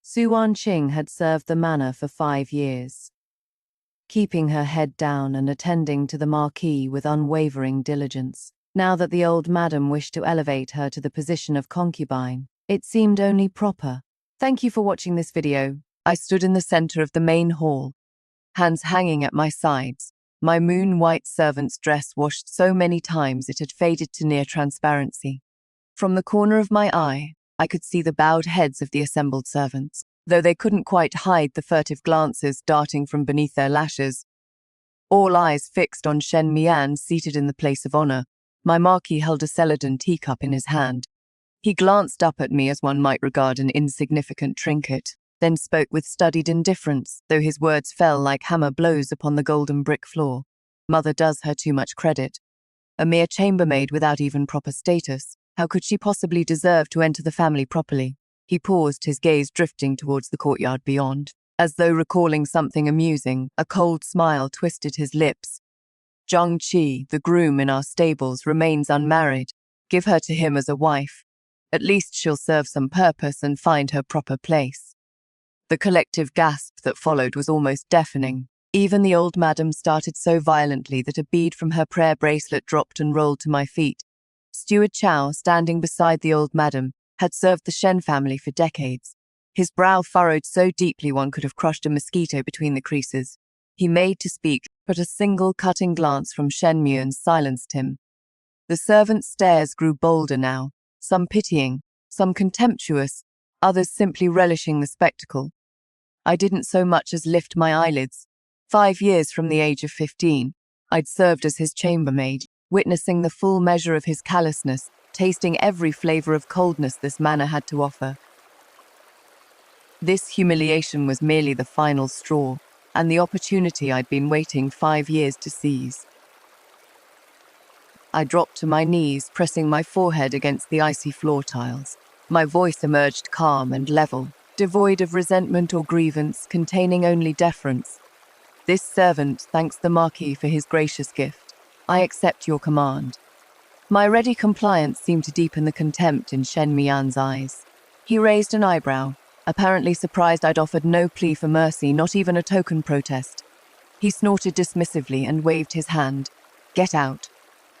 Suan Qing had served the manor for 5 years, keeping her head down and attending to the marquis with unwavering diligence. Now that the old madam wished to elevate her to the position of concubine, it seemed only proper. Thank you for watching this video. I stood in the center of the main hall, hands hanging at my sides, my moon-white servant's dress washed so many times it had faded to near transparency. From the corner of my eye, I could see the bowed heads of the assembled servants, though they couldn't quite hide the furtive glances darting from beneath their lashes. All eyes fixed on Shen Mian seated in the place of honor. My marquis held a celadon teacup in his hand. He glanced up at me as one might regard an insignificant trinket, then spoke with studied indifference, though his words fell like hammer blows upon the golden brick floor. Mother does her too much credit. A mere chambermaid without even proper status. How could she possibly deserve to enter the family properly? He paused, his gaze drifting towards the courtyard beyond. As though recalling something amusing, a cold smile twisted his lips. Zhang Qi, the groom in our stables, remains unmarried. Give her to him as a wife. At least she'll serve some purpose and find her proper place. The collective gasp that followed was almost deafening. Even the old madam started so violently that a bead from her prayer bracelet dropped and rolled to my feet. Steward Chow, standing beside the old madam, had served the Shen family for decades. His brow furrowed so deeply one could have crushed a mosquito between the creases. He made to speak, but a single cutting glance from Shen Mian silenced him. The servants' stares grew bolder now, some pitying, some contemptuous, others simply relishing the spectacle. I didn't so much as lift my eyelids. 5 years from the age of 15, I'd served as his chambermaid, witnessing the full measure of his callousness, tasting every flavor of coldness this manor had to offer. This humiliation was merely the final straw, and the opportunity I'd been waiting 5 years to seize. I dropped to my knees, pressing my forehead against the icy floor tiles. My voice emerged calm and level, devoid of resentment or grievance, containing only deference. This servant thanks the Marquis for his gracious gift. I accept your command. My ready compliance seemed to deepen the contempt in Shen Mian's eyes. He raised an eyebrow, apparently surprised I'd offered no plea for mercy, not even a token protest. He snorted dismissively and waved his hand. Get out.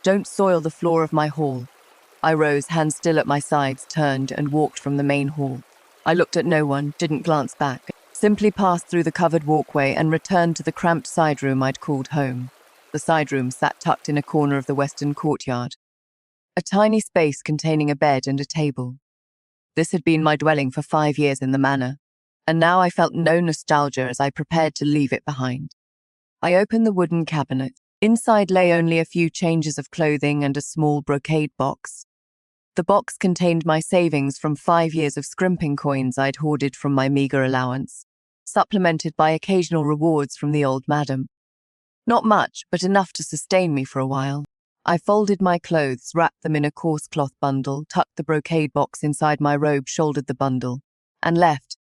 Don't soil the floor of my hall. I rose, hands still at my sides, turned and walked from the main hall. I looked at no one, didn't glance back, simply passed through the covered walkway and returned to the cramped side room I'd called home. The side room sat tucked in a corner of the western courtyard. A tiny space containing a bed and a table. This had been my dwelling for 5 years in the manor, and now I felt no nostalgia as I prepared to leave it behind. I opened the wooden cabinet. Inside lay only a few changes of clothing and a small brocade box. The box contained my savings from 5 years of scrimping coins I'd hoarded from my meager allowance, supplemented by occasional rewards from the old madam. Not much, but enough to sustain me for a while. I folded my clothes, wrapped them in a coarse cloth bundle, tucked the brocade box inside my robe, shouldered the bundle, and left.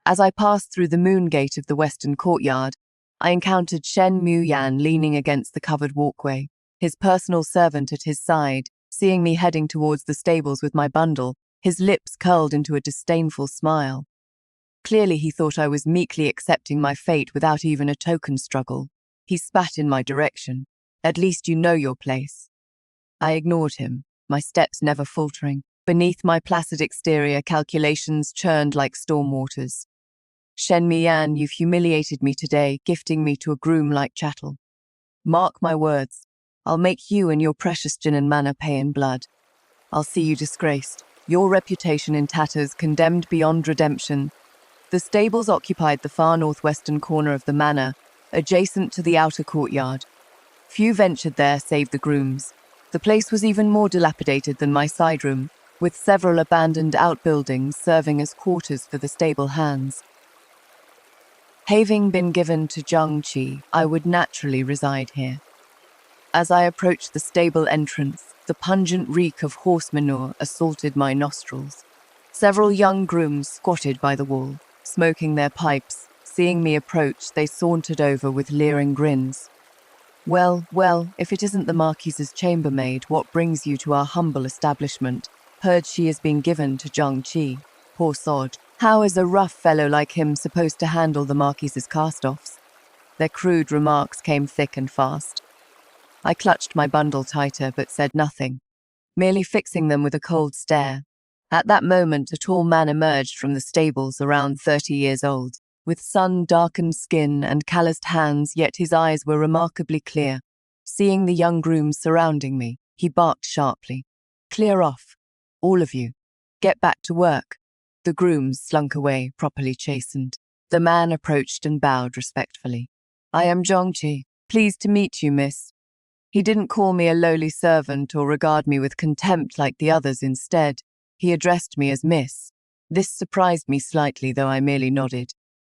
As I passed through the moon gate of the western courtyard, I encountered Shen Mian leaning against the covered walkway, his personal servant at his side. Seeing me heading towards the stables with my bundle, his lips curled into a disdainful smile. Clearly he thought I was meekly accepting my fate without even a token struggle. He spat in my direction. At least you know your place. I ignored him, my steps never faltering. Beneath my placid exterior, calculations churned like storm waters. Shen Mian, you've humiliated me today, gifting me to a groom like chattel. Mark my words. I'll make you and your precious Jinan manor pay in blood. I'll see you disgraced, your reputation in tatters, condemned beyond redemption. The stables occupied the far northwestern corner of the manor, adjacent to the outer courtyard. Few ventured there save the grooms. The place was even more dilapidated than my side room, with several abandoned outbuildings serving as quarters for the stable hands. Having been given to Zhang Qi, I would naturally reside here. As I approached the stable entrance, the pungent reek of horse manure assaulted my nostrils. Several young grooms squatted by the wall, smoking their pipes. Seeing me approach, they sauntered over with leering grins. Well, if it isn't the Marquis's chambermaid, what brings you to our humble establishment? Heard she has been given to Zhang Qi. Poor sod. How is a rough fellow like him supposed to handle the Marquis's cast-offs? Their crude remarks came thick and fast. I clutched my bundle tighter but said nothing, merely fixing them with a cold stare. At that moment, a tall man emerged from the stables, around 30 years old, with sun-darkened skin and calloused hands, yet his eyes were remarkably clear. Seeing the young grooms surrounding me, he barked sharply. "Clear off, all of you. Get back to work." The grooms slunk away, properly chastened. The man approached and bowed respectfully. "I am Zhongqi. Pleased to meet you, miss." He didn't call me a lowly servant or regard me with contempt like the others. Instead, he addressed me as miss. This surprised me slightly, though I merely nodded.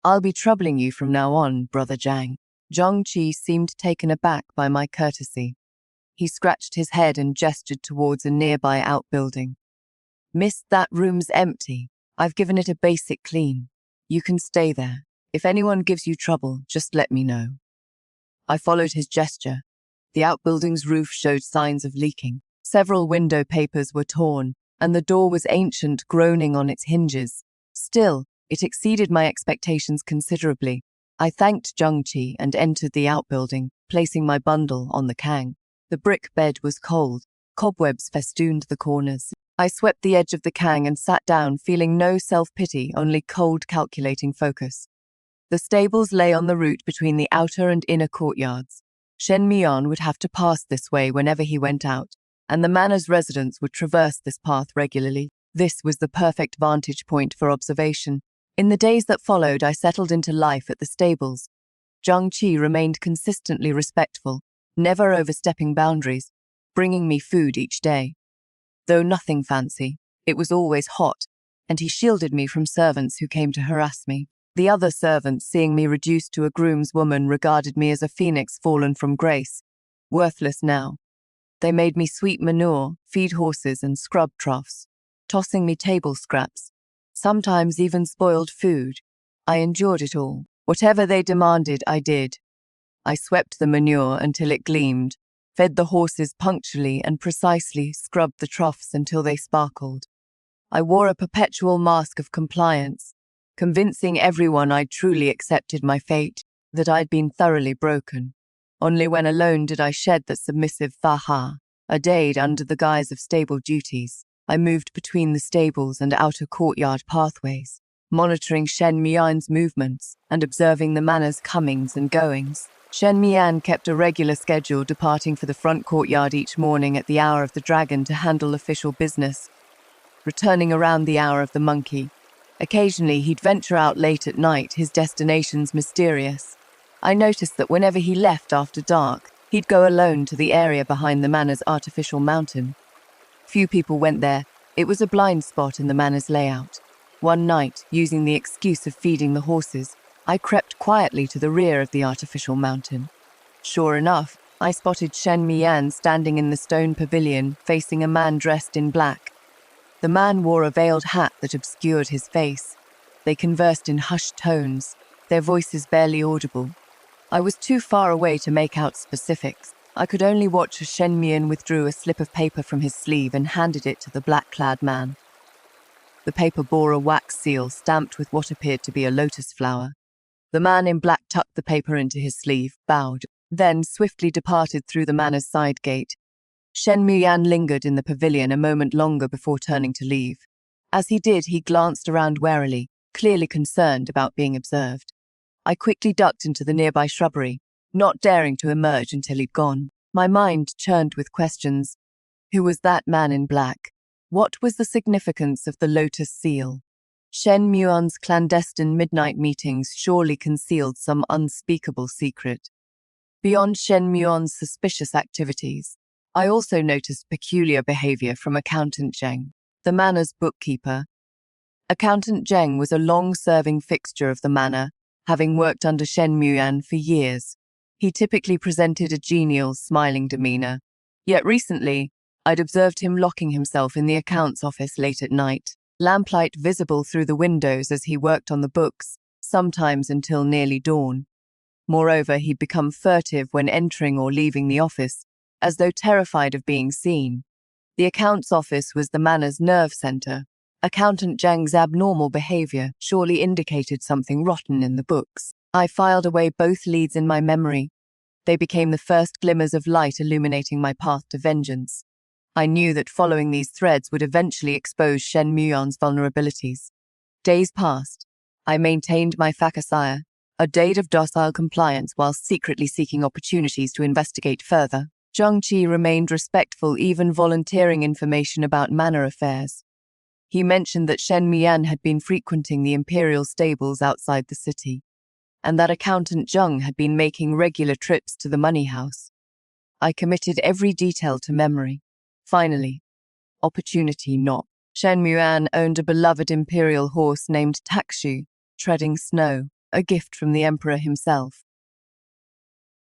"I'll be troubling you from now on, Brother Zhang." Zhongqi seemed taken aback by my courtesy. He scratched his head and gestured towards a nearby outbuilding. "Miss, that room's empty. I've given it a basic clean. You can stay there. If anyone gives you trouble, just let me know." I followed his gesture. The outbuilding's roof showed signs of leaking. Several window papers were torn, and the door was ancient, groaning on its hinges. Still, it exceeded my expectations considerably. I thanked Zhongqi and entered the outbuilding, placing my bundle on the kang. The brick bed was cold. Cobwebs festooned the corners. I swept the edge of the kang and sat down, feeling no self-pity, only cold, calculating focus. The stables lay on the route between the outer and inner courtyards. Shen Mian would have to pass this way whenever he went out, and the manor's residents would traverse this path regularly. This was the perfect vantage point for observation. In the days that followed, I settled into life at the stables. Zhongqi remained consistently respectful, never overstepping boundaries, bringing me food each day. Though nothing fancy, it was always hot, and he shielded me from servants who came to harass me. The other servants, seeing me reduced to a groomswoman, regarded me as a phoenix fallen from grace, worthless now. They made me sweep manure, feed horses, and scrub troughs, tossing me table scraps, sometimes even spoiled food. I endured it all. Whatever they demanded, I did. I swept the manure until it gleamed, fed the horses punctually and precisely, scrubbed the troughs until they sparkled. I wore a perpetual mask of compliance, convincing everyone I'd truly accepted my fate, that I'd been thoroughly broken. Only when alone did I shed that submissive faha. A day under the guise of stable duties, I moved between the stables and outer courtyard pathways, monitoring Shen Mian's movements and observing the manor's comings and goings. Shen Mian kept a regular schedule, departing for the front courtyard each morning at the hour of the dragon to handle official business, returning around the hour of the monkey. Occasionally, he'd venture out late at night, his destinations mysterious. I noticed that whenever he left after dark, he'd go alone to the area behind the manor's artificial mountain. Few people went there. It was a blind spot in the manor's layout. One night, using the excuse of feeding the horses, I crept quietly to the rear of the artificial mountain. Sure enough, I spotted Shen Mian standing in the stone pavilion, facing a man dressed in black. The man wore a veiled hat that obscured his face. They conversed in hushed tones, their voices barely audible. I was too far away to make out specifics. I could only watch as Shen Mian withdrew a slip of paper from his sleeve and handed it to the black-clad man. The paper bore a wax seal stamped with what appeared to be a lotus flower. The man in black tucked the paper into his sleeve, bowed, then swiftly departed through the manor's side gate. Shen Mian lingered in the pavilion a moment longer before turning to leave. As he did, he glanced around warily, clearly concerned about being observed. I quickly ducked into the nearby shrubbery, not daring to emerge until he'd gone. My mind churned with questions. Who was that man in black? What was the significance of the lotus seal? Shen Mian's clandestine midnight meetings surely concealed some unspeakable secret. Beyond Shen Mian's suspicious activities, I also noticed peculiar behavior from Accountant Zheng, the manor's bookkeeper. Accountant Zheng was a long-serving fixture of the manor, having worked under Shen Mian for years. He typically presented a genial, smiling demeanor. Yet recently, I'd observed him locking himself in the accounts office late at night, lamplight visible through the windows as he worked on the books, sometimes until nearly dawn. Moreover, he'd become furtive when entering or leaving the office, as though terrified of being seen. The accounts office was the manor's nerve center, Accountant Zhang's abnormal behavior surely indicated something rotten in the books. I filed away both leads in my memory. They became the first glimmers of light illuminating my path to vengeance. I knew that following these threads would eventually expose Shen Muyan's vulnerabilities. Days passed. I maintained my facasire, a date of docile compliance while secretly seeking opportunities to investigate further. Zhang Qi remained respectful, even volunteering information about manor affairs. He mentioned that Shen Mian had been frequenting the imperial stables outside the city, and that accountant Zhang had been making regular trips to the money house. I committed every detail to memory. Finally, opportunity knocked. Shen Muan owned a beloved imperial horse named Takshu, treading snow, a gift from the emperor himself.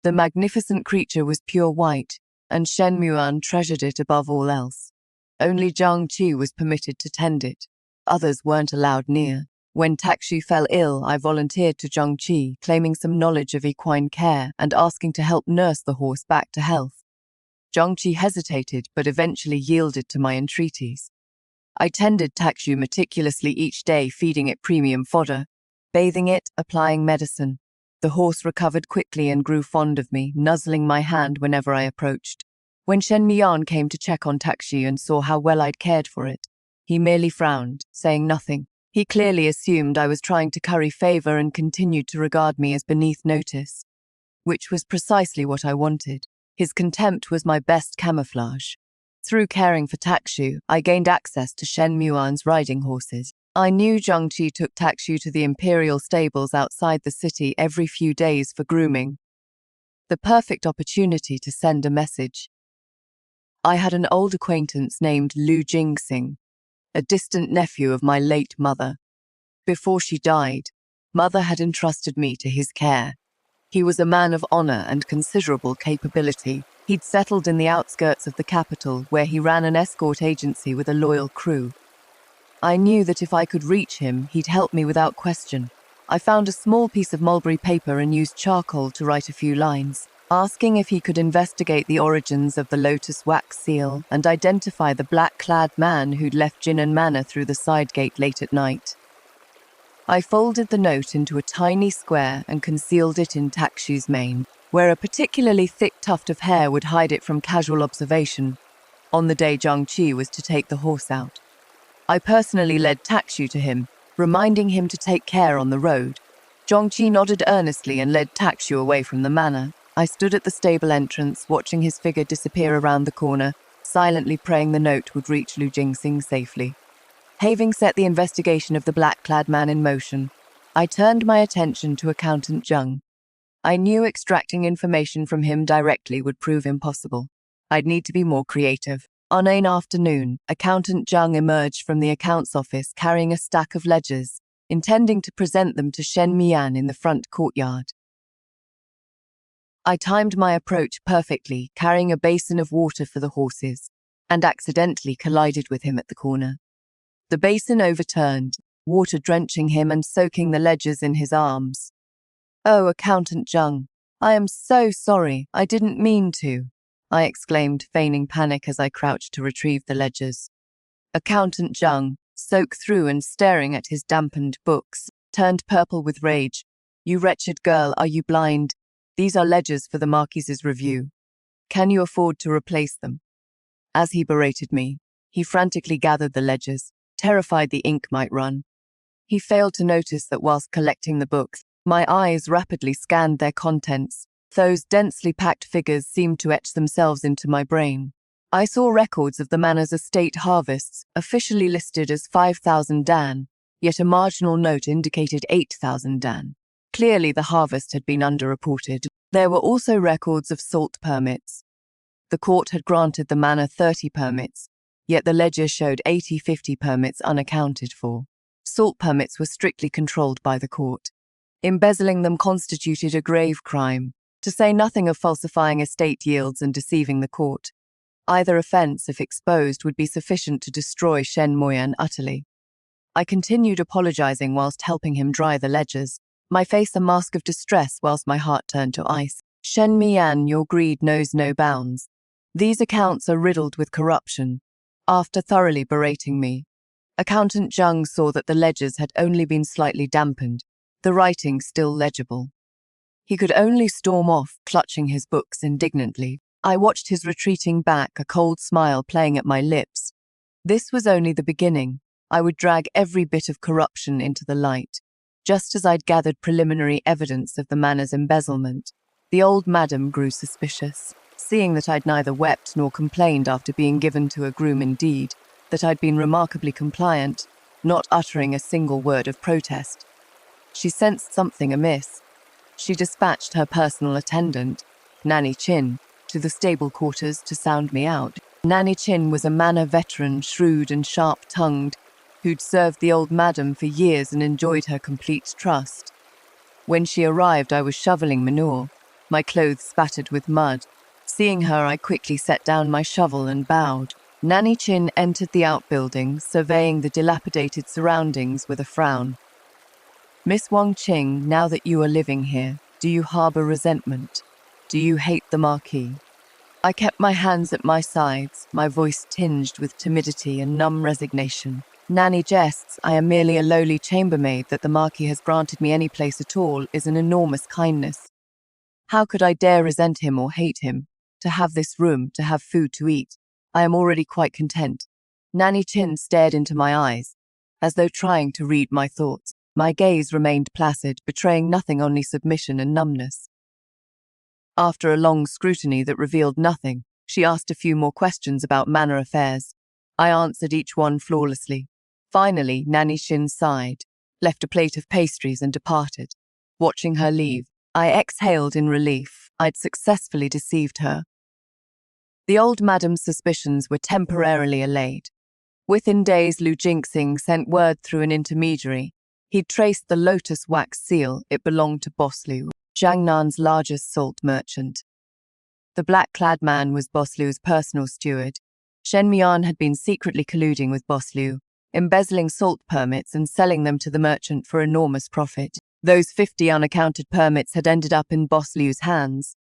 The magnificent creature was pure white, and Shen Muan treasured it above all else. Only Zhang Qi was permitted to tend it. Others weren't allowed near. When Takshu fell ill, I volunteered to Zhang Qi, claiming some knowledge of equine care and asking to help nurse the horse back to health. Zhang Qi hesitated, but eventually yielded to my entreaties. I tended Takshu meticulously each day, feeding it premium fodder, bathing it, applying medicine. The horse recovered quickly and grew fond of me, nuzzling my hand whenever I approached. When Shen Mian came to check on Takshu and saw how well I'd cared for it, he merely frowned, saying nothing. He clearly assumed I was trying to curry favor and continued to regard me as beneath notice, which was precisely what I wanted. His contempt was my best camouflage. Through caring for Takshu, I gained access to Shen Muan's riding horses. I knew Zhang Qi took Takshu to the imperial stables outside the city every few days for grooming. The perfect opportunity to send a message. I had an old acquaintance named Lu Jingxing, a distant nephew of my late mother. Before she died, Mother had entrusted me to his care. He was a man of honor and considerable capability. He'd settled in the outskirts of the capital, where he ran an escort agency with a loyal crew. I knew that if I could reach him, he'd help me without question. I found a small piece of mulberry paper and used charcoal to write a few lines, asking if he could investigate the origins of the lotus wax seal and identify the black-clad man who'd left Jinan Manor through the side gate late at night. I folded the note into a tiny square and concealed it in Takshu's mane, where a particularly thick tuft of hair would hide it from casual observation, on the day Zhang Qi was to take the horse out. I personally led Takshu to him, reminding him to take care on the road. Zhang Qi nodded earnestly and led Takshu away from the manor. I stood at the stable entrance, watching his figure disappear around the corner, silently praying the note would reach Lu Jingxing safely. Having set the investigation of the black-clad man in motion, I turned my attention to Accountant Zhang. I knew extracting information from him directly would prove impossible. I'd need to be more creative. On an afternoon, Accountant Zhang emerged from the accounts office carrying a stack of ledgers, intending to present them to Shen Mian in the front courtyard. I timed my approach perfectly, carrying a basin of water for the horses, and accidentally collided with him at the corner. The basin overturned, water drenching him and soaking the ledgers in his arms. "Oh, Accountant Zhang, I am so sorry, I didn't mean to," I exclaimed, feigning panic as I crouched to retrieve the ledgers. Accountant Zhang, soaked through and staring at his dampened books, turned purple with rage. "You wretched girl, are you blind? These are ledgers for the Marquis's review. Can you afford to replace them?" As he berated me, he frantically gathered the ledgers, terrified the ink might run. He failed to notice that whilst collecting the books, my eyes rapidly scanned their contents. Those densely packed figures seemed to etch themselves into my brain. I saw records of the manor's estate harvests, officially listed as 5,000 dan, yet a marginal note indicated 8,000 dan. Clearly the harvest had been underreported. There were also records of salt permits. The court had granted the manor 30 permits, yet the ledger showed 50 permits unaccounted for. Salt permits were strictly controlled by the court. Embezzling them constituted a grave crime, to say nothing of falsifying estate yields and deceiving the court. Either offence, if exposed, would be sufficient to destroy Shen Muyan utterly. I continued apologizing whilst helping him dry the ledgers, my face a mask of distress whilst my heart turned to ice. "Shen Mian, your greed knows no bounds. These accounts are riddled with corruption." After thoroughly berating me, Accountant Zhang saw that the ledgers had only been slightly dampened, the writing still legible. He could only storm off, clutching his books indignantly. I watched his retreating back, a cold smile playing at my lips. This was only the beginning. I would drag every bit of corruption into the light. Just as I'd gathered preliminary evidence of the manor's embezzlement, the old madam grew suspicious. Seeing that I'd neither wept nor complained after being given to a groom indeed, that I'd been remarkably compliant, not uttering a single word of protest. She sensed something amiss. She dispatched her personal attendant, Nanny Chin, to the stable quarters to sound me out. Nanny Chin was a Manor veteran, shrewd and sharp-tongued, who'd served the old madam for years and enjoyed her complete trust. When she arrived, I was shoveling manure, my clothes spattered with mud. Seeing her, I quickly set down my shovel and bowed. Nanny Chin entered the outbuilding, surveying the dilapidated surroundings with a frown. "Miss Wang Qing, now that you are living here, do you harbor resentment? Do you hate the Marquis?" I kept my hands at my sides, my voice tinged with timidity and numb resignation. "Nanny jests, I am merely a lowly chambermaid. That the Marquis has granted me any place at all is an enormous kindness. How could I dare resent him or hate him? To have this room, to have food to eat, I am already quite content." Nanny Chin stared into my eyes, as though trying to read my thoughts. My gaze remained placid, betraying nothing, only submission and numbness. After a long scrutiny that revealed nothing, she asked a few more questions about Manor affairs. I answered each one flawlessly. Finally, Nanny Chin sighed, left a plate of pastries and departed. Watching her leave, I exhaled in relief. I'd successfully deceived her. The old madam's suspicions were temporarily allayed. Within days, Lu Jinxing sent word through an intermediary. He'd traced the lotus wax seal. It belonged to Boss Lu, Jianan's largest salt merchant. The black-clad man was Boss Lu's personal steward. Shen Mian had been secretly colluding with Boss Lu, embezzling salt permits and selling them to the merchant for enormous profit. Those 50 unaccounted permits had ended up in Boss Lu's hands.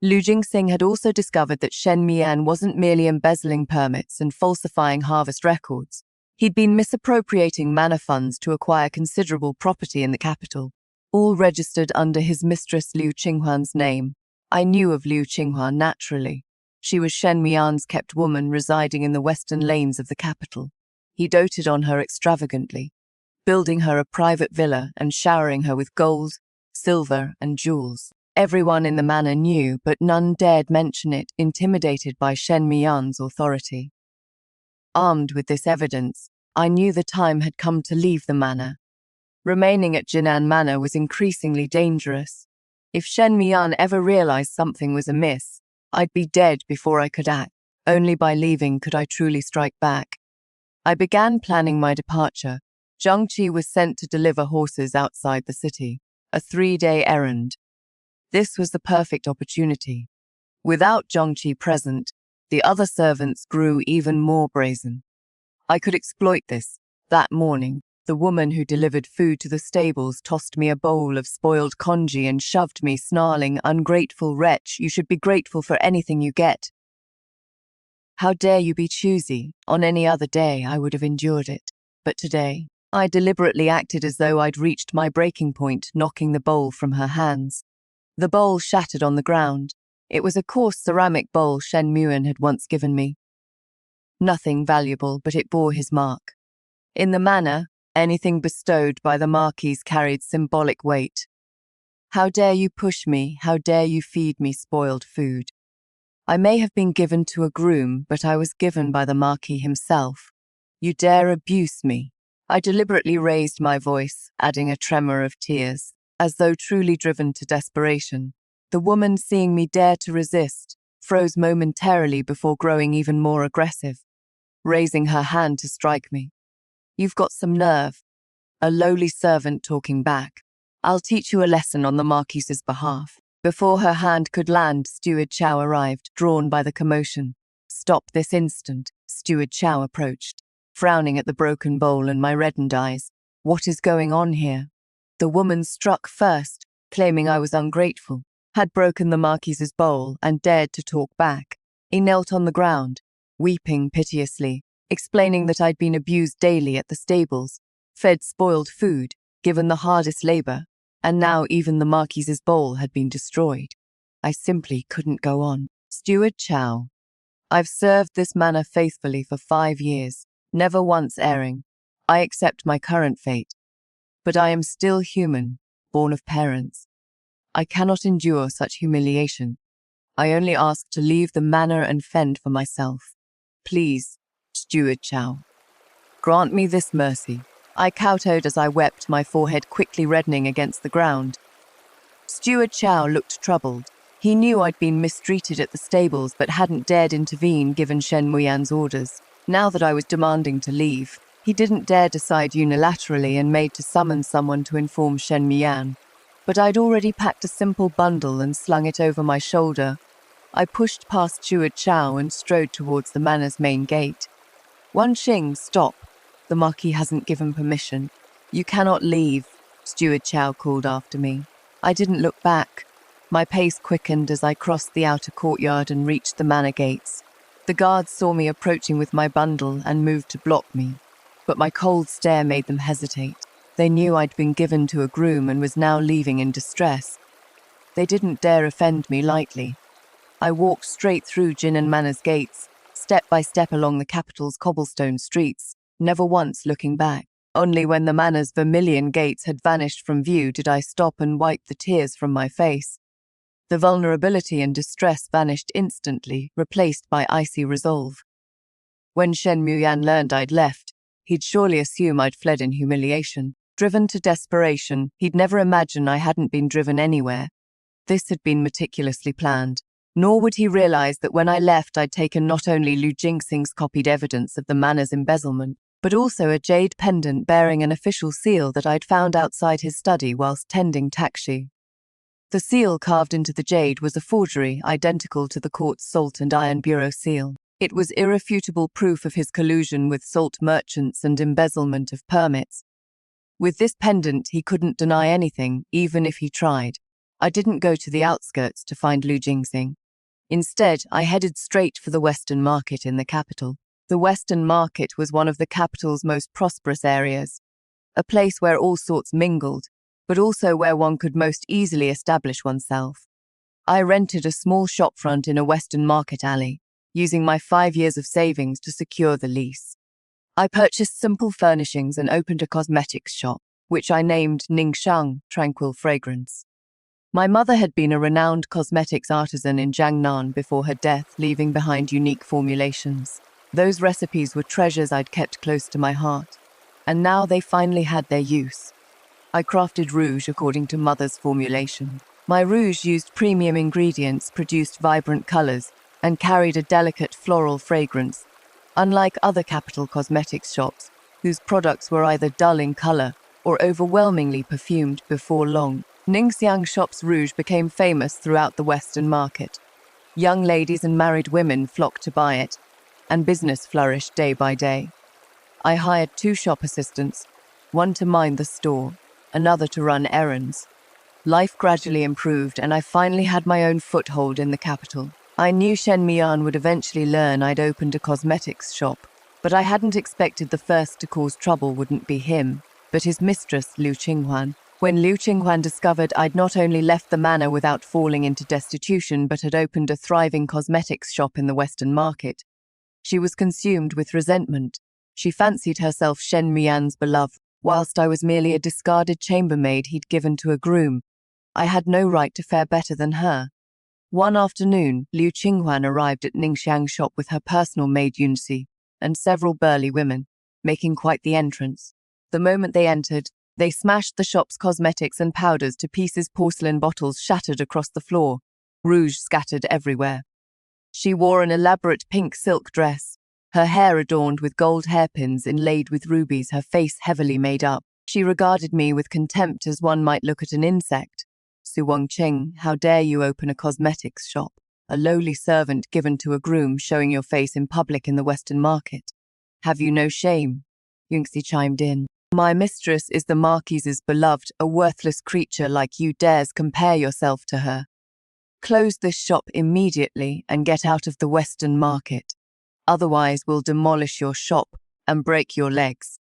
Lu Jinxing had also discovered that Shen Mian wasn't merely embezzling permits and falsifying harvest records. He'd been misappropriating manor funds to acquire considerable property in the capital, all registered under his mistress Liu Qinghuan's name. I knew of Liu Qinghua naturally. She was Shen Mian's kept woman residing in the western lanes of the capital. He doted on her extravagantly, building her a private villa and showering her with gold, silver, and jewels. Everyone in the manor knew, but none dared mention it, intimidated by Shen Mian's authority. Armed with this evidence, I knew the time had come to leave the manor. Remaining at Jinan Manor was increasingly dangerous. If Shen Mian ever realized something was amiss, I'd be dead before I could act. Only by leaving could I truly strike back. I began planning my departure. Zhang Qi was sent to deliver horses outside the city, a 3-day errand. This was the perfect opportunity. Without Zhang Qi present, the other servants grew even more brazen. I could exploit this. That morning, the woman who delivered food to the stables tossed me a bowl of spoiled congee and shoved me, snarling, "Ungrateful wretch, you should be grateful for anything you get. How dare you be choosy? On any other day, I would have endured it. But today, I deliberately acted as though I'd reached my breaking point, knocking the bowl from her hands. The bowl shattered on the ground. It was a coarse ceramic bowl Shen Muan had once given me. Nothing valuable, but it bore his mark. In the manor, anything bestowed by the Marquis carried symbolic weight. How dare you push me? How dare you feed me spoiled food? I may have been given to a groom, but I was given by the Marquis himself. You dare abuse me? I deliberately raised my voice, adding a tremor of tears, as though truly driven to desperation. The woman, seeing me dare to resist, froze momentarily before growing even more aggressive, raising her hand to strike me. You've got some nerve. A lowly servant talking back. I'll teach you a lesson on the Marquis's behalf. Before her hand could land, Steward Chow arrived, drawn by the commotion. Stop this instant, Steward Chow approached, frowning at the broken bowl and my reddened eyes. What is going on here? The woman struck first, claiming I was ungrateful, had broken the Marquis's bowl and dared to talk back. He knelt on the ground, weeping piteously. explaining that I'd been abused daily at the stables, fed spoiled food, given the hardest labor, and now even the Marquise's bowl had been destroyed. I simply couldn't go on. Steward Chow. I've served this manor faithfully for 5 years, never once erring. I accept my current fate. But I am still human, born of parents. I cannot endure such humiliation. I only ask to leave the manor and fend for myself. Please, Steward Chow, grant me this mercy. I kowtowed as I wept, my forehead quickly reddening against the ground. Steward Chow looked troubled. He knew I'd been mistreated at the stables but hadn't dared intervene given Shen Muyan's orders. Now that I was demanding to leave, he didn't dare decide unilaterally and made to summon someone to inform Shen Muyan. But I'd already packed a simple bundle and slung it over my shoulder. I pushed past Steward Chow and strode towards the manor's main gate. Wan Xing, stop. The Marquis hasn't given permission. You cannot leave, Steward Chow called after me. I didn't look back. My pace quickened as I crossed the outer courtyard and reached the manor gates. The guards saw me approaching with my bundle and moved to block me, but my cold stare made them hesitate. They knew I'd been given to a groom and was now leaving in distress. They didn't dare offend me lightly. I walked straight through Jinan Manor's gates, step by step along the capital's cobblestone streets, never once looking back. Only when the manor's vermilion gates had vanished from view did I stop and wipe the tears from my face. The vulnerability and distress vanished instantly, replaced by icy resolve. When Shen Muyan learned I'd left, he'd surely assume I'd fled in humiliation. Driven to desperation, he'd never imagine I hadn't been driven anywhere. This had been meticulously planned. Nor would he realize that when I left I'd taken not only Lu Jingxing's copied evidence of the manor's embezzlement, but also a jade pendant bearing an official seal that I'd found outside his study whilst tending taxi. The seal carved into the jade was a forgery identical to the court's Salt and Iron Bureau seal. It was irrefutable proof of his collusion with salt merchants and embezzlement of permits. With this pendant, he couldn't deny anything, even if he tried. I didn't go to the outskirts to find Lu Jingxing. Instead, I headed straight for the Western Market in the capital. The Western Market was one of the capital's most prosperous areas, a place where all sorts mingled, but also where one could most easily establish oneself. I rented a small shopfront in a Western Market alley, using my 5 years of savings to secure the lease. I purchased simple furnishings and opened a cosmetics shop, which I named Ningxiang, Tranquil Fragrance. My mother had been a renowned cosmetics artisan in Jiangnan before her death, leaving behind unique formulations. Those recipes were treasures I'd kept close to my heart, and now they finally had their use. I crafted rouge according to Mother's formulation. My rouge used premium ingredients, produced vibrant colors, and carried a delicate floral fragrance, unlike other capital cosmetics shops, whose products were either dull in color or overwhelmingly perfumed. Before long, Ningxiang Shop's rouge became famous throughout the Western Market. Young ladies and married women flocked to buy it, and business flourished day by day. I hired 2 shop assistants, one to mind the store, another to run errands. Life gradually improved, and I finally had my own foothold in the capital. I knew Shen Muyan would eventually learn I'd opened a cosmetics shop, but I hadn't expected the first to cause trouble wouldn't be him, but his mistress, Liu Qinghuan. When Liu Qinghuan discovered I'd not only left the manor without falling into destitution, but had opened a thriving cosmetics shop in the Western Market, she was consumed with resentment. She fancied herself Shen Muyan's beloved, whilst I was merely a discarded chambermaid he'd given to a groom. I had no right to fare better than her. One afternoon, Liu Qinghuan arrived at Ningxiang's shop with her personal maid Yunxi and several burly women, making quite the entrance. The moment they entered, they smashed the shop's cosmetics and powders to pieces. Porcelain bottles shattered across the floor, rouge scattered everywhere. She wore an elaborate pink silk dress, her hair adorned with gold hairpins inlaid with rubies, her face heavily made up. She regarded me with contempt as one might look at an insect. Su Wangqing, how dare you open a cosmetics shop? A lowly servant given to a groom, showing your face in public in the Western Market. Have you no shame? Yunxi chimed in. My mistress is the Marquise's beloved. A worthless creature like you dares compare yourself to her. Close this shop immediately and get out of the Western Market. otherwise we'll demolish your shop and break your legs."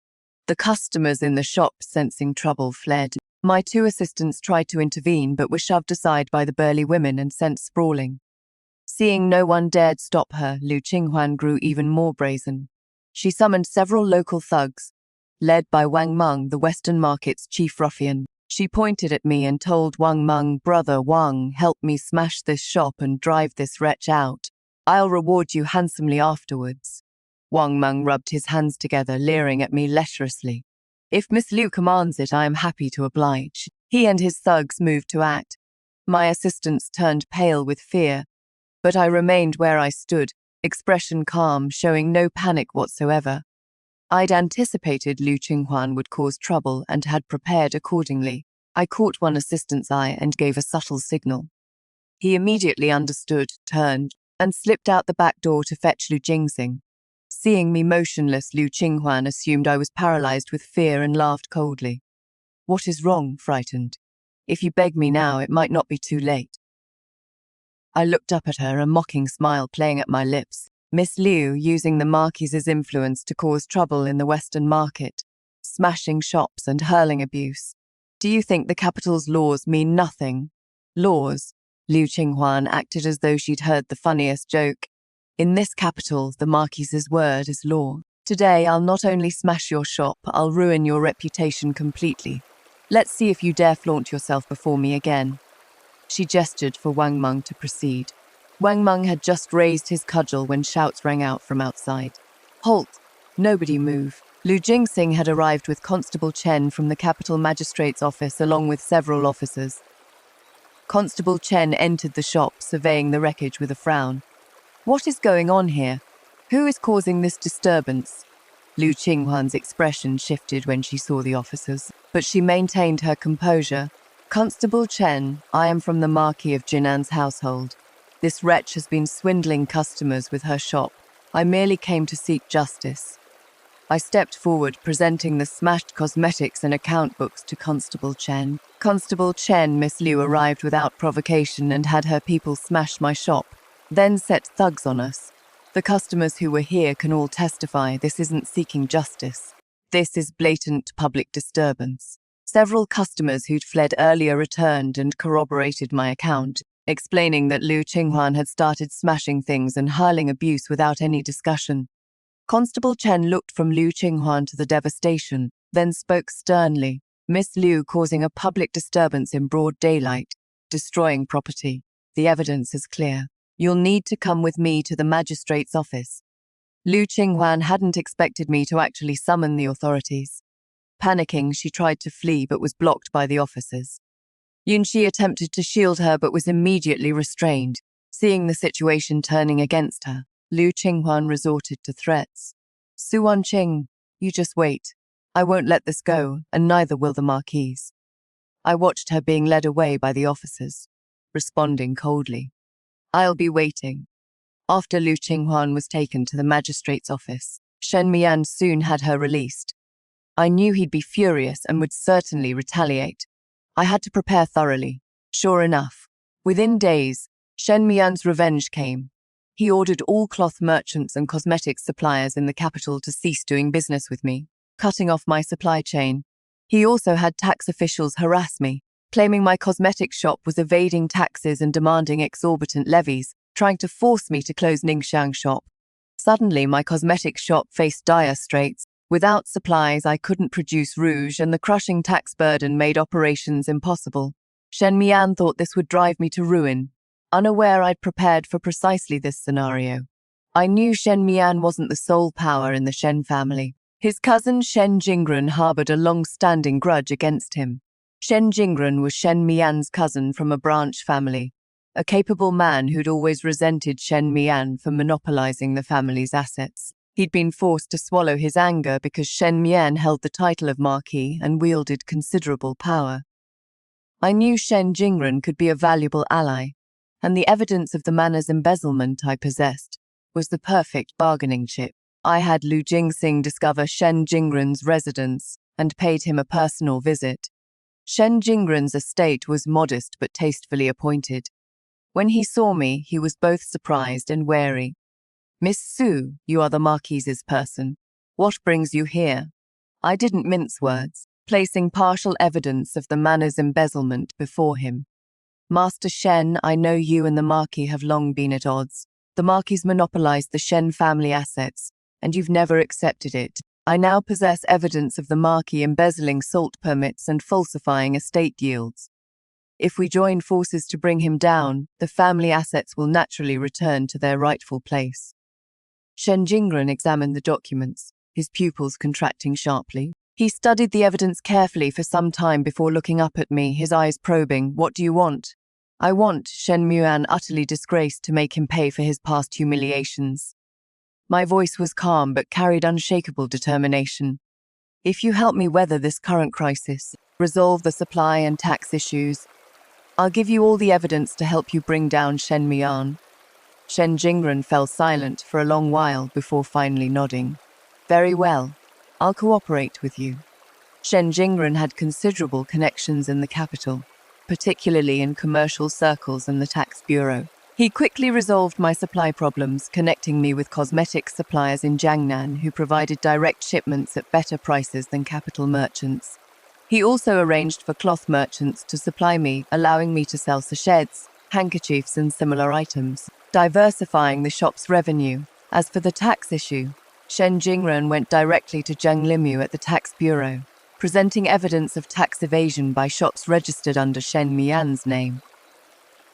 The customers in the shop, sensing trouble, fled. My 2 assistants tried to intervene but were shoved aside by the burly women and sent sprawling. Seeing no one dared stop her, Lu Qinghuan grew even more brazen. She summoned several local thugs, led by Wang Meng, the Western Market's chief ruffian. She pointed at me and told Wang Meng, "Brother Wang, help me smash this shop and drive this wretch out. I'll reward you handsomely afterwards." Wang Meng rubbed his hands together, leering at me lecherously. "If Miss Liu commands it, I am happy to oblige." He and his thugs moved to act. My assistants turned pale with fear, but I remained where I stood, expression calm, showing no panic whatsoever. I'd anticipated Lu Qinghuan would cause trouble and had prepared accordingly. I caught one assistant's eye and gave a subtle signal. He immediately understood, turned, and slipped out the back door to fetch Lu Jingxing. Seeing me motionless, Lu Qinghuan assumed I was paralyzed with fear and laughed coldly. "What is wrong?" frightened. "If you beg me now, it might not be too late." I looked up at her, a mocking smile playing at my lips. Miss Liu using the Marquise's influence to cause trouble in the Western Market, smashing shops and hurling abuse. "Do you think the capital's laws mean nothing?" "Laws?" Lu Qinghuan acted as though she'd heard the funniest joke. "In this capital, the Marquise's word is law. Today, I'll not only smash your shop, I'll ruin your reputation completely. Let's see if you dare flaunt yourself before me again." She gestured for Wang Meng to proceed. Wang Meng had just raised his cudgel when shouts rang out from outside. "Halt! Nobody move." Lu Jingxing had arrived with Constable Chen from the capital magistrate's office along with several officers. Constable Chen entered the shop, surveying the wreckage with a frown. "What is going on here? Who is causing this disturbance?" Lu Qinghuan's expression shifted when she saw the officers, but she maintained her composure. "Constable Chen, I am from the Marquis of Jinan's household. This wretch has been swindling customers with her shop. I merely came to seek justice." I stepped forward, presenting the smashed cosmetics and account books to Constable Chen. "Constable Chen, Miss Liu arrived without provocation and had her people smash my shop, then set thugs on us. The customers who were here can all testify this isn't seeking justice. This is blatant public disturbance." Several customers who'd fled earlier returned and corroborated my account, explaining that Lu Qinghuan had started smashing things and hurling abuse without any discussion. Constable Chen looked from Lu Qinghuan to the devastation, then spoke sternly. "Miss Liu causing a public disturbance in broad daylight, destroying property. The evidence is clear. You'll need to come with me to the magistrate's office." Lu Qinghuan hadn't expected me to actually summon the authorities. Panicking, she tried to flee but was blocked by the officers. Yunxi attempted to shield her but was immediately restrained. Seeing the situation turning against her, Lu Qinghuan resorted to threats. "Su Wanqing, you just wait. I won't let this go, and neither will the Marquise." I watched her being led away by the officers, responding coldly. "I'll be waiting." After Lu Qinghuan was taken to the magistrate's office, Shen Mian soon had her released. I knew he'd be furious and would certainly retaliate. I had to prepare thoroughly. Sure enough, within days, Shen Mian's revenge came. He ordered all cloth merchants and cosmetics suppliers in the capital to cease doing business with me, cutting off my supply chain. He also had tax officials harass me, claiming my cosmetics shop was evading taxes and demanding exorbitant levies, trying to force me to close Ningxiang shop. Suddenly, my cosmetics shop faced dire straits. Without supplies, I couldn't produce rouge, and the crushing tax burden made operations impossible. Shen Mian thought this would drive me to ruin, unaware I'd prepared for precisely this scenario. I knew Shen Mian wasn't the sole power in the Shen family. His cousin Shen Jingren harbored a long-standing grudge against him. Shen Jingren was Shen Mian's cousin from a branch family, a capable man who'd always resented Shen Mian for monopolizing the family's assets. He'd been forced to swallow his anger because Shen Mian held the title of Marquis and wielded considerable power. I knew Shen Jingren could be a valuable ally, and the evidence of the Manor's embezzlement I possessed was the perfect bargaining chip. I had Lu Jingxing discover Shen Jingren's residence and paid him a personal visit. Shen Jingren's estate was modest but tastefully appointed. When he saw me, he was both surprised and wary. Miss Su, you are the Marquise's person. What brings you here? I didn't mince words, placing partial evidence of the manor's embezzlement before him. Master Shen, I know you and the Marquis have long been at odds. The Marquis monopolized the Shen family assets, and you've never accepted it. I now possess evidence of the Marquis embezzling salt permits and falsifying estate yields. If we join forces to bring him down, the family assets will naturally return to their rightful place. Shen Jingren examined the documents, his pupils contracting sharply. He studied the evidence carefully for some time before looking up at me, his eyes probing. What do you want? I want Shen Muan utterly disgraced to make him pay for his past humiliations. My voice was calm but carried unshakable determination. If you help me weather this current crisis, resolve the supply and tax issues, I'll give you all the evidence to help you bring down Shen Muan. Shen Jingren fell silent for a long while before finally nodding. Very well, I'll cooperate with you. Shen Jingren had considerable connections in the capital, particularly in commercial circles and the tax bureau. He quickly resolved my supply problems, connecting me with cosmetics suppliers in Jiangnan who provided direct shipments at better prices than capital merchants. He also arranged for cloth merchants to supply me, allowing me to sell sachets, handkerchiefs and similar items, diversifying the shop's revenue. As for the tax issue, Shen Jingren went directly to Zheng Limu at the tax bureau, presenting evidence of tax evasion by shops registered under Shen Mian's name.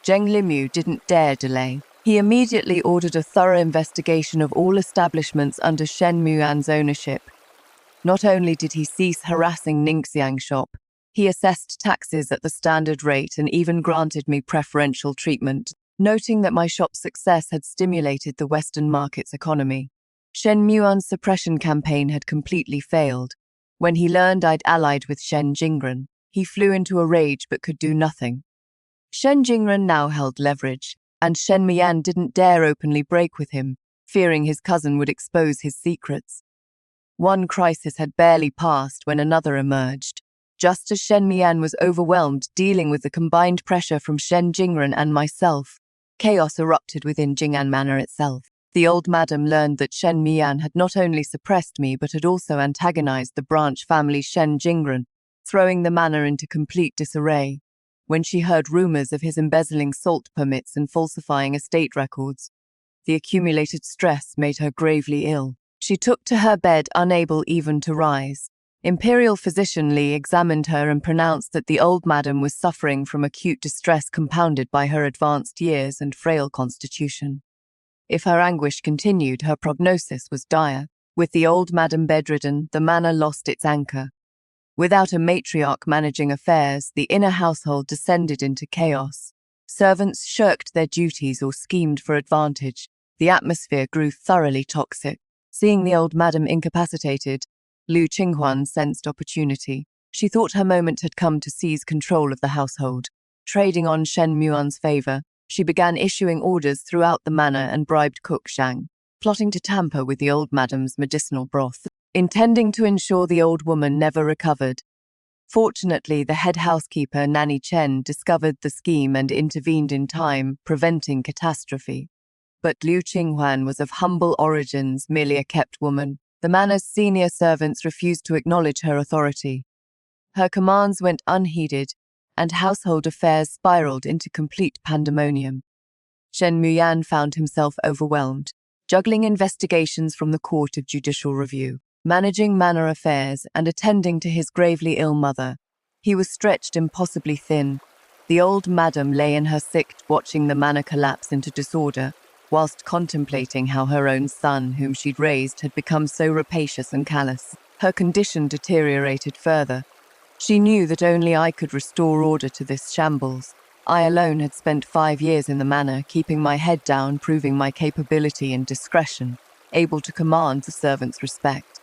Zheng Limu didn't dare delay. He immediately ordered a thorough investigation of all establishments under Shen Mian's ownership. Not only did he cease harassing Ningxiang shop, he assessed taxes at the standard rate and even granted me preferential treatment, noting that my shop's success had stimulated the Western market's economy. Shen Muan's suppression campaign had completely failed. When he learned I'd allied with Shen Jingren, he flew into a rage but could do nothing. Shen Jingren now held leverage, and Shen Mian didn't dare openly break with him, fearing his cousin would expose his secrets. One crisis had barely passed when another emerged. Just as Shen Mian was overwhelmed dealing with the combined pressure from Shen Jingren and myself, chaos erupted within Jinan Manor itself. The old madam learned that Shen Mian had not only suppressed me but had also antagonized the branch family Shen Jingren, throwing the manor into complete disarray. When she heard rumors of his embezzling salt permits and falsifying estate records, the accumulated stress made her gravely ill. She took to her bed, unable even to rise. Imperial physician Li examined her and pronounced that the old madam was suffering from acute distress compounded by her advanced years and frail constitution. If her anguish continued, her prognosis was dire. With the old madam bedridden, the manor lost its anchor. Without a matriarch managing affairs, the inner household descended into chaos. Servants shirked their duties or schemed for advantage. The atmosphere grew thoroughly toxic. Seeing the old madam incapacitated, Lu Qinghuan sensed opportunity. She thought her moment had come to seize control of the household. Trading on Shen Muan's favor, she began issuing orders throughout the manor and bribed cook Zhang, plotting to tamper with the old madam's medicinal broth, intending to ensure the old woman never recovered. Fortunately, the head housekeeper, Nanny Chen, discovered the scheme and intervened in time, preventing catastrophe. But Liu Qinghuan was of humble origins, merely a kept woman. The manor's senior servants refused to acknowledge her authority. Her commands went unheeded, and household affairs spiraled into complete pandemonium. Shen Muyan found himself overwhelmed, juggling investigations from the Court of Judicial Review, managing manor affairs, and attending to his gravely ill mother. He was stretched impossibly thin. The old madam lay in her sick, watching the manor collapse into disorder, whilst contemplating how her own son, whom she'd raised, had become so rapacious and callous. Her condition deteriorated further. She knew that only I could restore order to this shambles. I alone had spent 5 years in the manor, keeping my head down, proving my capability and discretion, able to command the servants' respect.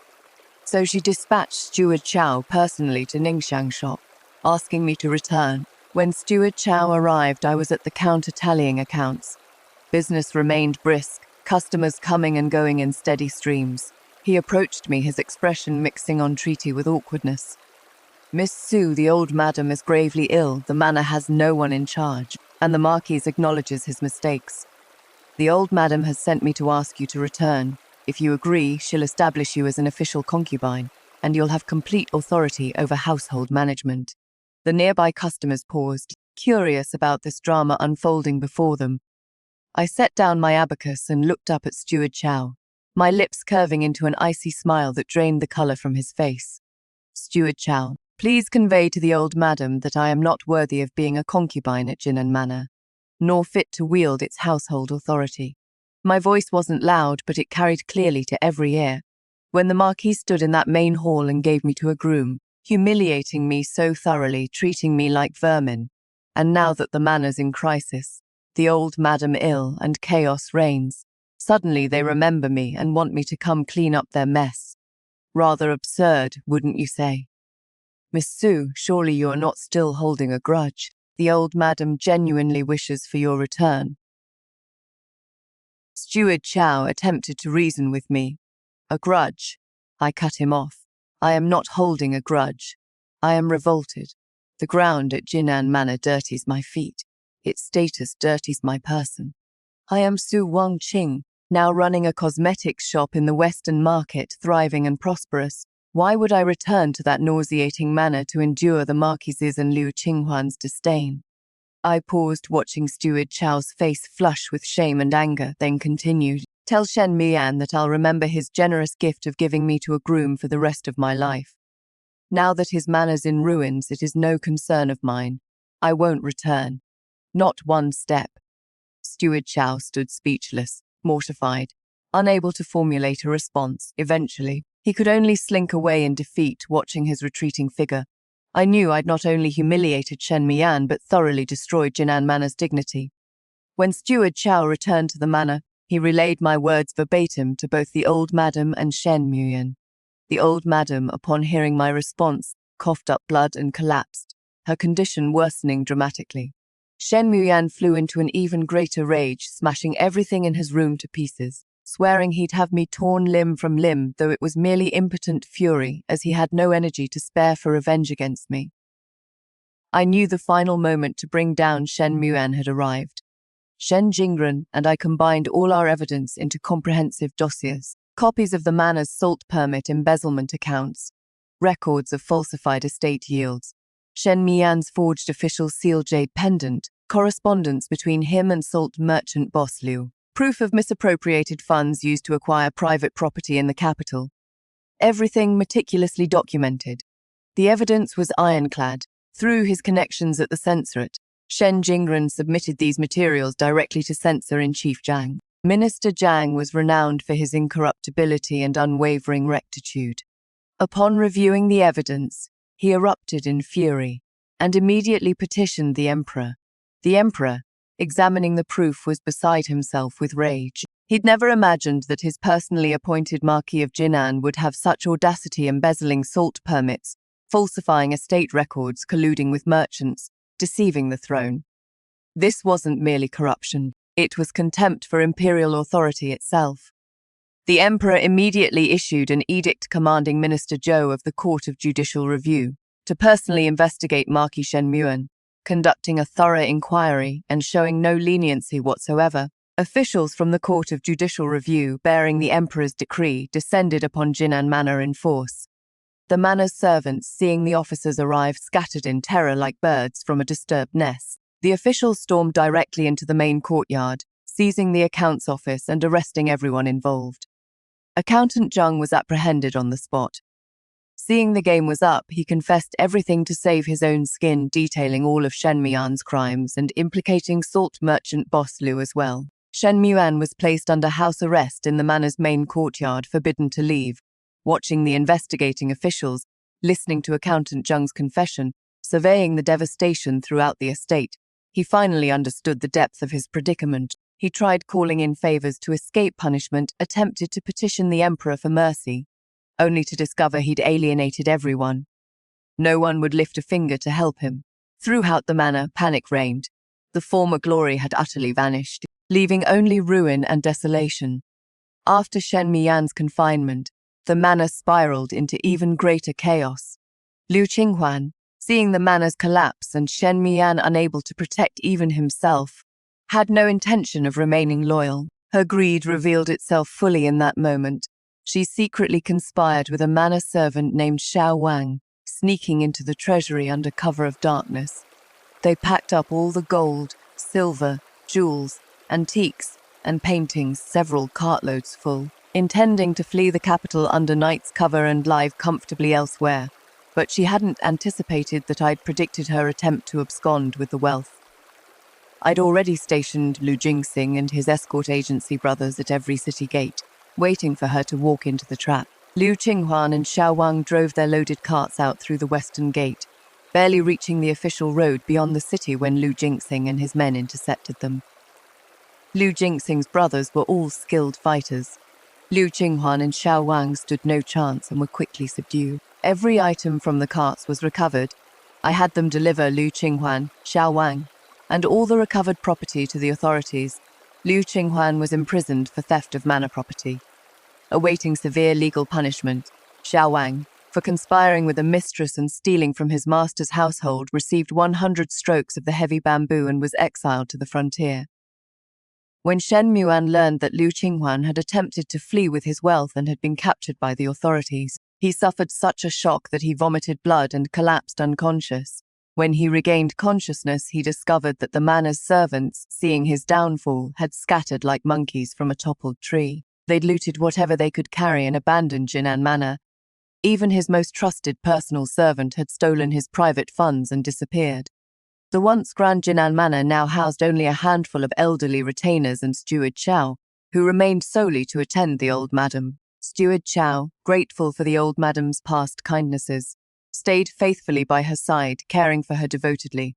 So she dispatched Steward Chow personally to Ningxiang shop, asking me to return. When Steward Chow arrived, I was at the counter tallying accounts. Business remained brisk, customers coming and going in steady streams. He approached me, his expression mixing entreaty with awkwardness. Miss Su, the old madam, is gravely ill. The manor has no one in charge, and the Marquis acknowledges his mistakes. The old madam has sent me to ask you to return. If you agree, she'll establish you as an official concubine, and you'll have complete authority over household management." The nearby customers paused, curious about this drama unfolding before them. I set down my abacus and looked up at Steward Chow, my lips curving into an icy smile that drained the color from his face. "Steward Chow, please convey to the old madam that I am not worthy of being a concubine at Jinan Manor, nor fit to wield its household authority." My voice wasn't loud, but it carried clearly to every ear. When the Marquis stood in that main hall and gave me to a groom, humiliating me so thoroughly, treating me like vermin, and now that the manor's in crisis, the old madam ill, and chaos reigns, suddenly they remember me and want me to come clean up their mess. Rather absurd, wouldn't you say? "Miss Sue, surely you are not still holding a grudge. The old madam genuinely wishes for your return." Steward Chow attempted to reason with me. "A grudge?" I cut him off. "I am not holding a grudge. I am revolted. The ground at Jinan Manor dirties my feet. Its status dirties my person. I am Su Wang Qing, now running a cosmetics shop in the Western Market, thriving and prosperous. Why would I return to that nauseating manor to endure the Marquis's and Liu Qinghuan's disdain?" I paused, watching Steward Chow's face flush with shame and anger, then continued, "Tell Shen Mian that I'll remember his generous gift of giving me to a groom for the rest of my life. Now that his manor's in ruins, it is no concern of mine. I won't return. Not one step." Steward Chow stood speechless, mortified, unable to formulate a response. Eventually, he could only slink away in defeat, watching his retreating figure. I knew I'd not only humiliated Shen Mian, but thoroughly destroyed Jinan Manor's dignity. When Steward Chow returned to the manor, he relayed my words verbatim to both the old madam and Shen Mian. The old madam, upon hearing my response, coughed up blood and collapsed, her condition worsening dramatically. Shen Mian flew into an even greater rage, smashing everything in his room to pieces, swearing he'd have me torn limb from limb, though it was merely impotent fury, as he had no energy to spare for revenge against me. I knew the final moment to bring down Shen Mian had arrived. Shen Jingren and I combined all our evidence into comprehensive dossiers, copies of the manor's salt permit embezzlement accounts, records of falsified estate yields, Shen Mian's forged official seal jade pendant, correspondence between him and salt merchant boss Liu, proof of misappropriated funds used to acquire private property in the capital. Everything meticulously documented. The evidence was ironclad. Through his connections at the censorate, Shen Jingren submitted these materials directly to Censor-in-Chief Zhang. Minister Zhang was renowned for his incorruptibility and unwavering rectitude. Upon reviewing the evidence, he erupted in fury and immediately petitioned the emperor. The emperor, examining the proof, was beside himself with rage. He'd never imagined that his personally appointed Marquis of Jinan would have such audacity, embezzling salt permits, falsifying estate records, colluding with merchants, deceiving the throne. This wasn't merely corruption, it was contempt for imperial authority itself. The emperor immediately issued an edict commanding Minister Zhou of the Court of Judicial Review to personally investigate Marquis Shen Mian, conducting a thorough inquiry and showing no leniency whatsoever. Officials from the Court of Judicial Review, bearing the emperor's decree, descended upon Jinan Manor in force. The manor's servants, seeing the officers arrive, scattered in terror like birds from a disturbed nest. The officials stormed directly into the main courtyard, seizing the accounts office and arresting everyone involved. Accountant Zhang was apprehended on the spot. Seeing the game was up, he confessed everything to save his own skin, detailing all of Shen Mian's crimes and implicating salt merchant boss Liu as well. Shen Mian was placed under house arrest in the manor's main courtyard, forbidden to leave. Watching the investigating officials, listening to Accountant Zhang's confession, surveying the devastation throughout the estate, he finally understood the depth of his predicament. He tried calling in favors to escape punishment, attempted to petition the emperor for mercy, only to discover he'd alienated everyone. No one would lift a finger to help him. Throughout the manor, panic reigned. The former glory had utterly vanished, leaving only ruin and desolation. After Shen Mian's confinement, the manor spiraled into even greater chaos. Liu Qinghuan, seeing the manor's collapse and Shen Mian unable to protect even himself, had no intention of remaining loyal. Her greed revealed itself fully in that moment. She secretly conspired with a manor servant named Xiao Wang, sneaking into the treasury under cover of darkness. They packed up all the gold, silver, jewels, antiques, and paintings, several cartloads full, intending to flee the capital under night's cover and live comfortably elsewhere. But she hadn't anticipated that I'd predicted her attempt to abscond with the wealth. I'd already stationed Lu Jingxing and his escort agency brothers at every city gate, waiting for her to walk into the trap. Liu Qinghuan and Xiao Wang drove their loaded carts out through the western gate, barely reaching the official road beyond the city when Lu Jingxing and his men intercepted them. Liu Jingxing's brothers were all skilled fighters. Liu Qinghuan and Xiao Wang stood no chance and were quickly subdued. Every item from the carts was recovered. I had them deliver Liu Qinghuan, Xiao Wang, and all the recovered property to the authorities. Liu Qinghuan was imprisoned for theft of manor property, awaiting severe legal punishment. Xiao Wang, for conspiring with a mistress and stealing from his master's household, received 100 strokes of the heavy bamboo and was exiled to the frontier. When Shen Muan learned that Liu Qinghuan had attempted to flee with his wealth and had been captured by the authorities, he suffered such a shock that he vomited blood and collapsed unconscious. When he regained consciousness, he discovered that the manor's servants, seeing his downfall, had scattered like monkeys from a toppled tree. They'd looted whatever they could carry and abandoned Jinan Manor. Even his most trusted personal servant had stolen his private funds and disappeared. The once grand Jinan Manor now housed only a handful of elderly retainers and Steward Chow, who remained solely to attend the old madam. Steward Chow, grateful for the old madam's past kindnesses, stayed faithfully by her side, caring for her devotedly.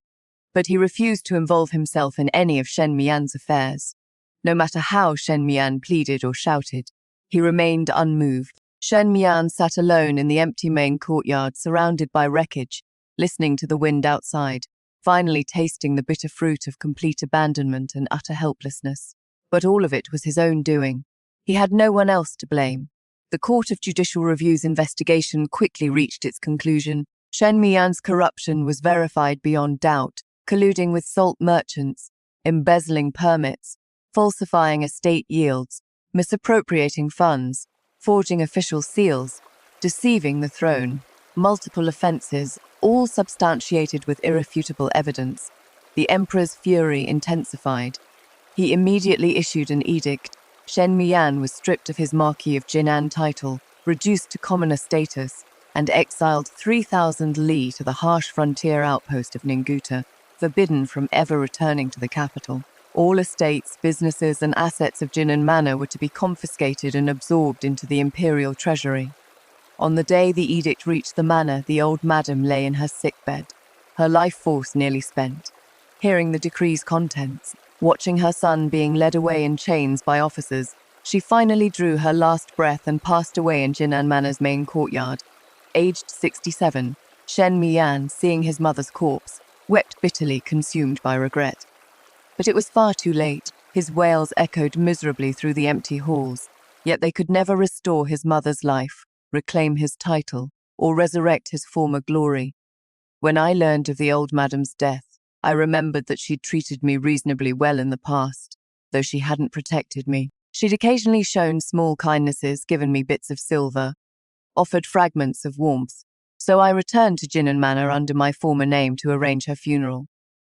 But he refused to involve himself in any of Shen Mian's affairs. No matter how Shen Mian pleaded or shouted, he remained unmoved. Shen Mian sat alone in the empty main courtyard, surrounded by wreckage, listening to the wind outside, finally tasting the bitter fruit of complete abandonment and utter helplessness. But all of it was his own doing. He had no one else to blame. The Court of Judicial Review's investigation quickly reached its conclusion. Shen Mian's corruption was verified beyond doubt, colluding with salt merchants, embezzling permits, falsifying estate yields, misappropriating funds, forging official seals, deceiving the throne. Multiple offences, all substantiated with irrefutable evidence. The emperor's fury intensified. He immediately issued an edict. Shen Mian was stripped of his Marquis of Jinan title, reduced to commoner status, and exiled 3,000 li to the harsh frontier outpost of Ningguta, forbidden from ever returning to the capital. All estates, businesses, and assets of Jinan Manor were to be confiscated and absorbed into the imperial treasury. On the day the edict reached the manor, the old madam lay in her sickbed, her life force nearly spent. Hearing the decree's contents, watching her son being led away in chains by officers, she finally drew her last breath and passed away in Jinan Manor's main courtyard. Aged 67, Shen Mian, seeing his mother's corpse, wept bitterly, consumed by regret. But it was far too late. His wails echoed miserably through the empty halls, yet they could never restore his mother's life, reclaim his title, or resurrect his former glory. When I learned of the old madam's death, I remembered that she'd treated me reasonably well in the past, though she hadn't protected me. She'd occasionally shown small kindnesses, given me bits of silver, offered fragments of warmth, so I returned to Jinan Manor under my former name to arrange her funeral.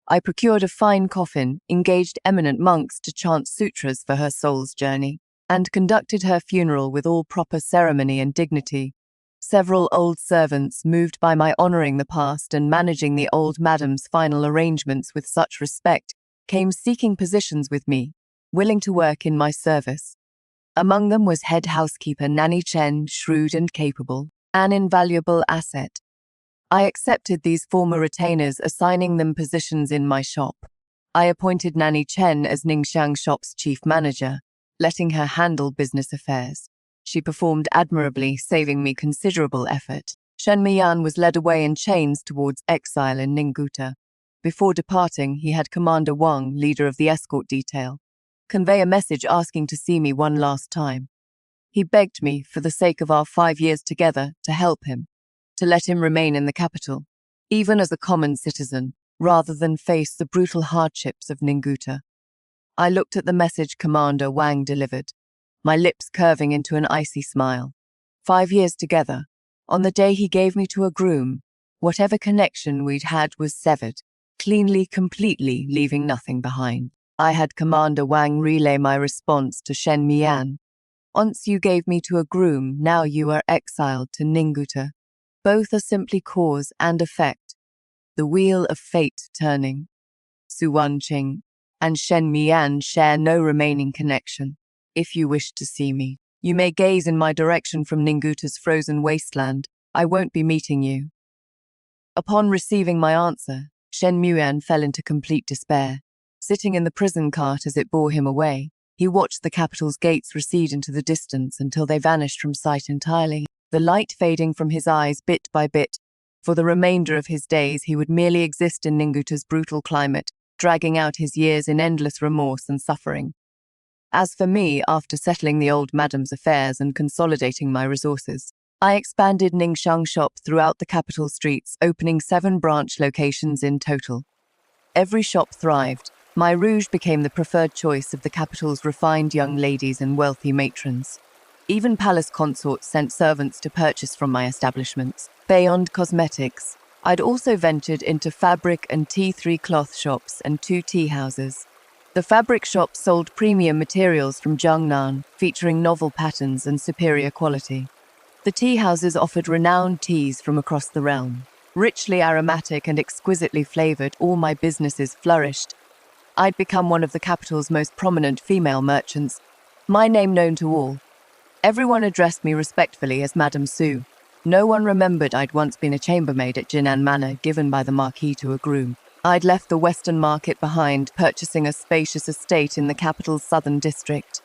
I procured a fine coffin, engaged eminent monks to chant sutras for her soul's journey, and conducted her funeral with all proper ceremony and dignity. Several old servants, moved by my honoring the past and managing the old madam's final arrangements with such respect, came seeking positions with me, willing to work in my service. Among them was head housekeeper Nanny Chen, shrewd and capable, an invaluable asset. I accepted these former retainers, assigning them positions in my shop. I appointed Nanny Chen as Ningxiang shop's chief manager, letting her handle business affairs. She performed admirably, saving me considerable effort. Shen Mian was led away in chains towards exile in Ningguta. Before departing, he had Commander Wang, leader of the escort detail, convey a message asking to see me one last time. He begged me, for the sake of our 5 years together, to help him, to let him remain in the capital, even as a common citizen, rather than face the brutal hardships of Ningguta. I looked at the message Commander Wang delivered, my lips curving into an icy smile. 5 years together. On the day he gave me to a groom, whatever connection we'd had was severed, cleanly, completely, leaving nothing behind. I had Commander Wang relay my response to Shen Mian. Once you gave me to a groom, now you are exiled to Ninguta. Both are simply cause and effect. The wheel of fate turning. Su Wanqing and Shen Mian share no remaining connection. If you wish to see me, you may gaze in my direction from Ninguta's frozen wasteland. I won't be meeting you. Upon receiving my answer, Shen Mian fell into complete despair. Sitting in the prison cart as it bore him away, he watched the capital's gates recede into the distance until they vanished from sight entirely, the light fading from his eyes bit by bit. For the remainder of his days, he would merely exist in Ninguta's brutal climate, dragging out his years in endless remorse and suffering. As for me, after settling the old madam's affairs and consolidating my resources, I expanded Ningxiang shop throughout the capital streets, opening 7 branch locations in total. Every shop thrived. My rouge became the preferred choice of the capital's refined young ladies and wealthy matrons. Even palace consorts sent servants to purchase from my establishments. Beyond cosmetics, I'd also ventured into fabric and T3 cloth shops and 2 tea houses. The fabric shops sold premium materials from Jiangnan, featuring novel patterns and superior quality. The tea houses offered renowned teas from across the realm. Richly aromatic and exquisitely flavored, all my businesses flourished. I'd become one of the capital's most prominent female merchants, my name known to all. Everyone addressed me respectfully as Madame Su. No one remembered I'd once been a chambermaid at Jinan Manor given by the Marquis to a groom. I'd left the Western market behind, purchasing a spacious estate in the capital's southern district.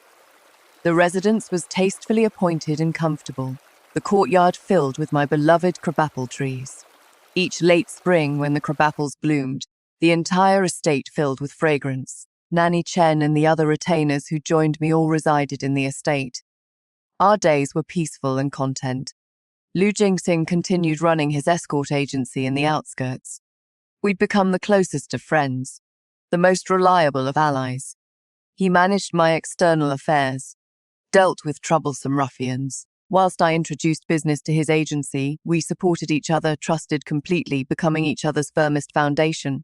The residence was tastefully appointed and comfortable, the courtyard filled with my beloved crabapple trees. Each late spring, when the crabapples bloomed, the entire estate filled with fragrance. Nanny Chen and the other retainers who joined me all resided in the estate. Our days were peaceful and content. Lu Jingxing continued running his escort agency in the outskirts. We'd become the closest of friends, the most reliable of allies. He managed my external affairs, dealt with troublesome ruffians. Whilst I introduced business to his agency, we supported each other, trusted completely, becoming each other's firmest foundation.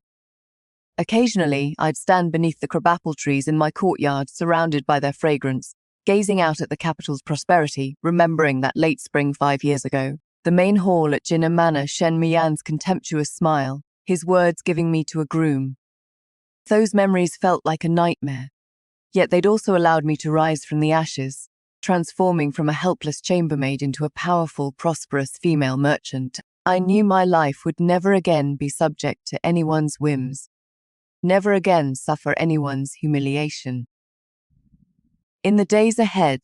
Occasionally, I'd stand beneath the crabapple trees in my courtyard, surrounded by their fragrance, gazing out at the capital's prosperity, remembering that late spring 5 years ago. The main hall at Jinan Manor, Shen Mian's contemptuous smile, his words giving me to a groom. Those memories felt like a nightmare, yet they'd also allowed me to rise from the ashes, transforming from a helpless chambermaid into a powerful, prosperous female merchant. I knew my life would never again be subject to anyone's whims, never again suffer anyone's humiliation. In the days ahead,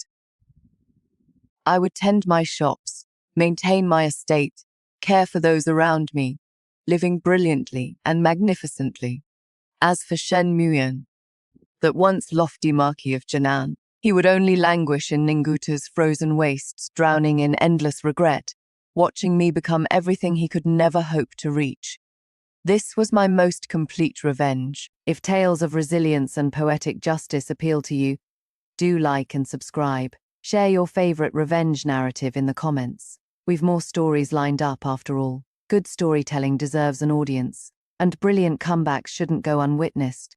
I would tend my shops, maintain my estate, care for those around me, living brilliantly and magnificently. As for Shen Mian, that once lofty Marquis of Jinan, he would only languish in Ninguta's frozen wastes, drowning in endless regret, watching me become everything he could never hope to reach. This was my most complete revenge. If tales of resilience and poetic justice appeal to you, do like and subscribe. Share your favorite revenge narrative in the comments. We've more stories lined up after all. Good storytelling deserves an audience, and brilliant comebacks shouldn't go unwitnessed.